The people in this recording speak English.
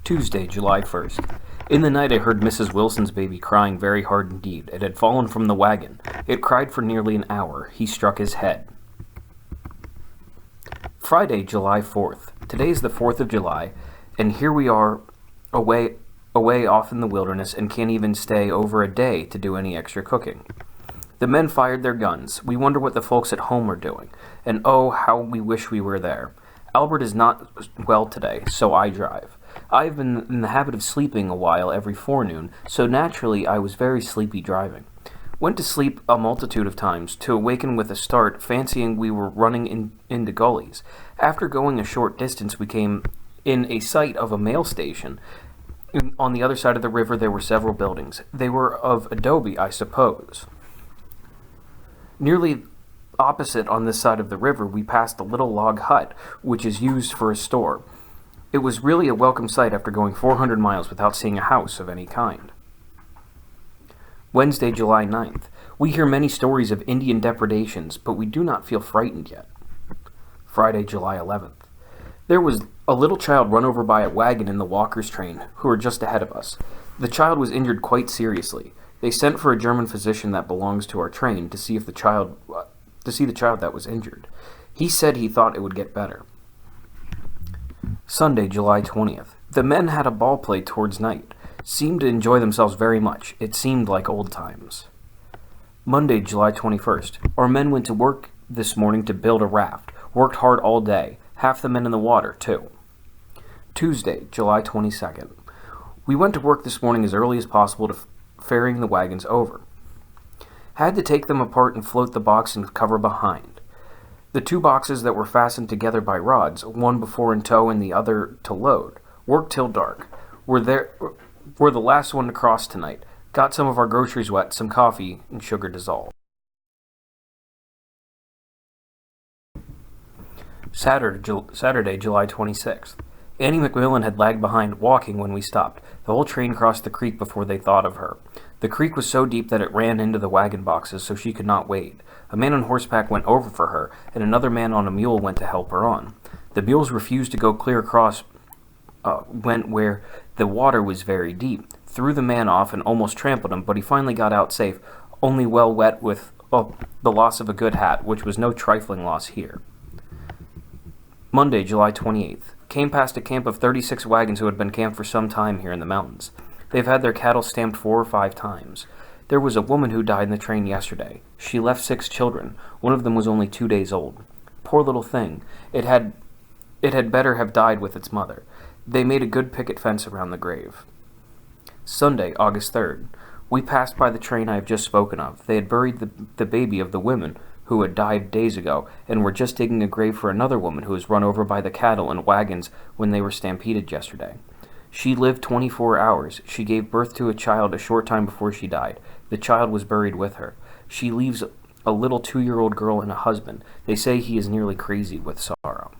Tuesday, July 1st. In the night I heard Mrs. Wilson's baby crying very hard indeed. It had fallen from the wagon. It cried for nearly an hour. He struck his head. Friday, July 4th. Today is the 4th of July, and here we are away off in the wilderness and can't even stay over a day to do any extra cooking. The men fired their guns. We wonder what the folks at home are doing, and oh, how we wish we were there. Albert is not well today, so I drive. I have been in the habit of sleeping a while every forenoon, so naturally I was very sleepy driving. Went to sleep a multitude of times, to awaken with a start, fancying we were running into gullies. After going a short distance, we came in a sight of a mail station. On the other side of the river there were several buildings. They were of adobe, I suppose. Nearly opposite on this side of the river, we passed a little log hut, which is used for a store. It was really a welcome sight after going 400 miles without seeing a house of any kind. Wednesday, July 9th. We hear many stories of Indian depredations, but we do not feel frightened yet. Friday, July 11th. There was a little child run over by a wagon in the walkers' train, who were just ahead of us. The child was injured quite seriously. They sent for a German physician that belongs to our train to see the child that was injured. He said he thought it would get better. Sunday, July 20th. The men had a ball play towards night. Seemed to enjoy themselves very much. It seemed like old times. Monday, July 21st. Our men went to work this morning to build a raft. Worked hard all day. Half the men in the water, too. Tuesday, July 22nd. We went to work this morning as early as possible to ferrying the wagons over. Had to take them apart and float the box and cover behind. The two boxes that were fastened together by rods, one before in tow and the other to load, worked till dark. We're the last one to cross tonight. Got some of our groceries wet, some coffee, and sugar dissolved. Saturday, July 26th. Annie McMillan had lagged behind, walking when we stopped. The whole train crossed the creek before they thought of her. The creek was so deep that it ran into the wagon boxes, so she could not wade. A man on horseback went over for her, and another man on a mule went to help her on. The mules refused to go clear across, went where the water was very deep, threw the man off and almost trampled him, but he finally got out safe, only well wet with the loss of a good hat, which was no trifling loss here. Monday, July 28th. Came past a camp of 36 wagons who had been camped for some time here in the mountains. They've had their cattle stamped 4 or 5 times. There was a woman who died in the train yesterday. She left 6 children. One of them was only 2 days old. Poor little thing. It had better have died with its mother. They made a good picket fence around the grave. Sunday, August 3rd. We passed by the train I have just spoken of. They had buried the baby of the women who had died days ago, and were just digging a grave for another woman who was run over by the cattle and wagons when they were stampeded yesterday. She lived 24 hours. She gave birth to a child a short time before she died. The child was buried with her. She leaves a little 2-year-old girl and a husband. They say he is nearly crazy with sorrow.